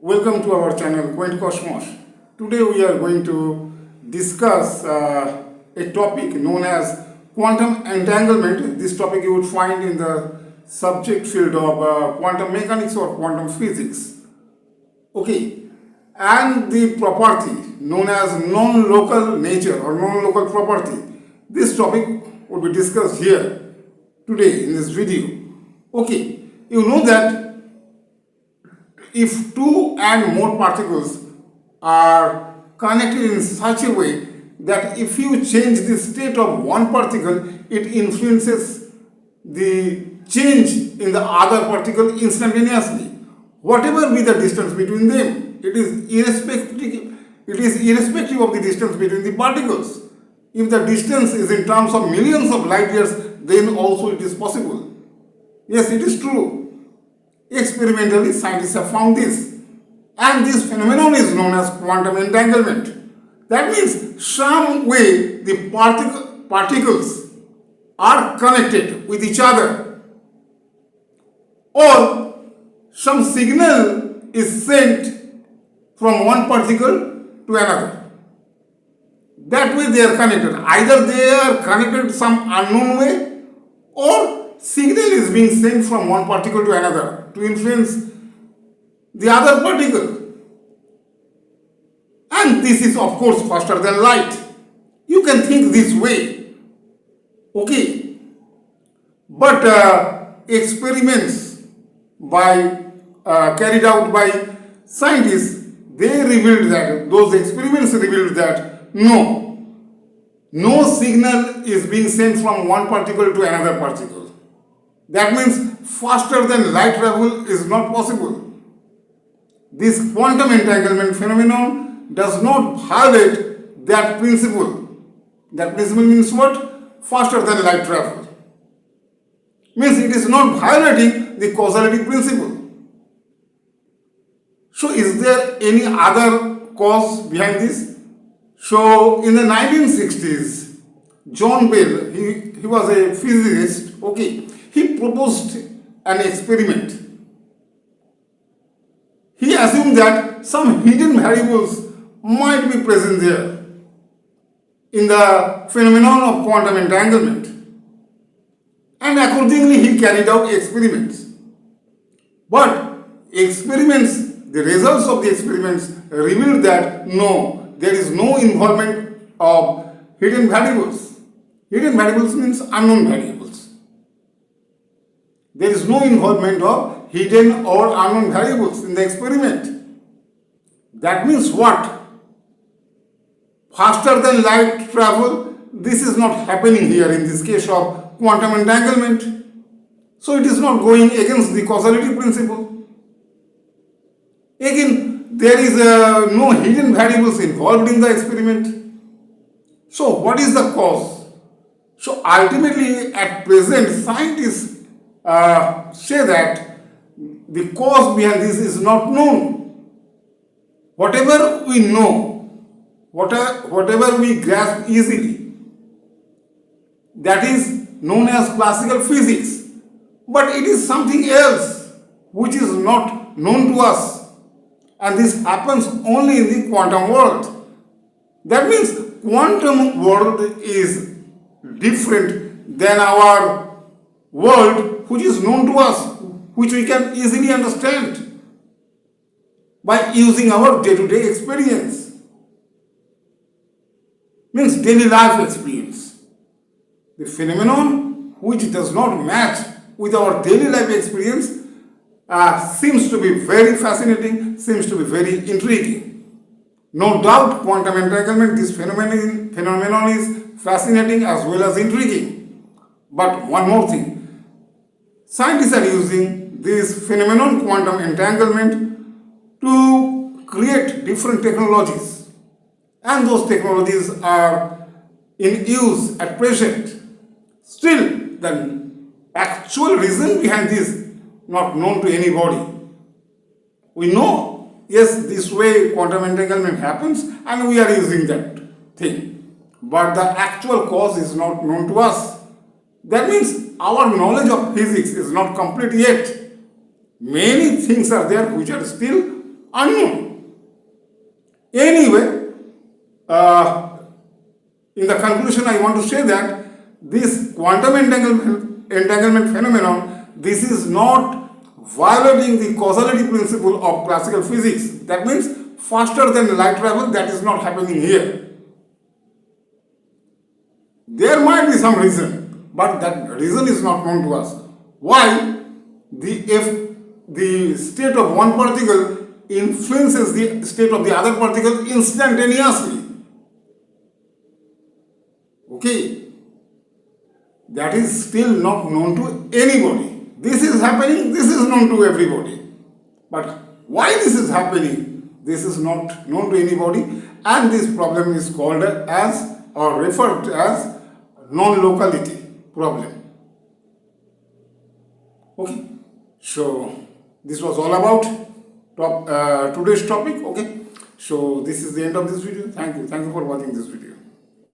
Welcome to our channel Quaint Cosmos. Today we are going to discuss a topic known as quantum entanglement. This topic you would find in the subject field of quantum mechanics or quantum physics. Okay, and the property known as non-local nature or non-local property. This topic will be discussed here today in this video. Okay, you know that if two and more particles are connected in such a way that if you change the state of one particle, it influences the change in the other particle instantaneously. Whatever be the distance between them, it is irrespective of the distance between the particles. If the distance is in terms of millions of light years, then also it is possible. Yes, it is true. Experimentally, scientists have found this. And this phenomenon is known as quantum entanglement. That means some way the particles are connected with each other, or some signal is sent from one particle to another. That way they are connected. Either they are connected some unknown way, or signal is being sent from one particle to another to influence the other particle. And this is of course faster than light. You can think this way. Okay. But experiments carried out by scientists, those experiments revealed that no signal is being sent from one particle to another particle. That means faster than light travel is not possible. This quantum entanglement phenomenon does not violate that principle. That principle means what? Faster than light travel. Means it is not violating the causality principle. So is there any other cause behind this? So in the 1960s, John Bell, he was a physicist, okay, he proposed an experiment. He assumed that some hidden variables might be present there in the phenomenon of quantum entanglement. And accordingly, he carried out experiments. But the results of the experiments revealed that no, there is no involvement of hidden variables. Hidden variables means unknown variables. There is no involvement of hidden or unknown variables in the experiment. That means what? Faster than light travel, this is not happening here in this case of quantum entanglement. So it is not going against the causality principle. Again, there is no hidden variables involved in the experiment. So what is the cause? So ultimately, at present, scientists say that the cause behind this is not known. Whatever we know, whatever we grasp easily, that is known as classical physics. But it is something else which is not known to us. And this happens only in the quantum world. That means quantum world is different than our world which is known to us, which we can easily understand by using our day-to-day experience. Means daily life experience. The phenomenon which does not match with our daily life experience seems to be very fascinating, seems to be very intriguing. No doubt quantum entanglement, this phenomenon is fascinating as well as intriguing. But one more thing. Scientists are using this phenomenon, quantum entanglement, to create different technologies. And those technologies are in use at present. Still, the actual reason behind this not known to anybody. We know, yes, this way quantum entanglement happens and we are using that thing. But the actual cause is not known to us. That means our knowledge of physics is not complete yet. Many things are there which are still unknown. Anyway, in the conclusion, I want to say that this quantum entanglement phenomenon, this is not violating the causality principle of classical physics. That means faster than light travel, that is not happening here. There might be some reason, but that reason is not known to us. Why? If the state of one particle influences the state of the other particle instantaneously. Okay, that is still not known to anybody. This is happening, this is known to everybody. But why this is happening, this is not known to anybody, and this problem is called as or referred to as non-locality problem. Okay, so this was all about today's topic. Okay, so this is the end of this video. Thank you for watching this video.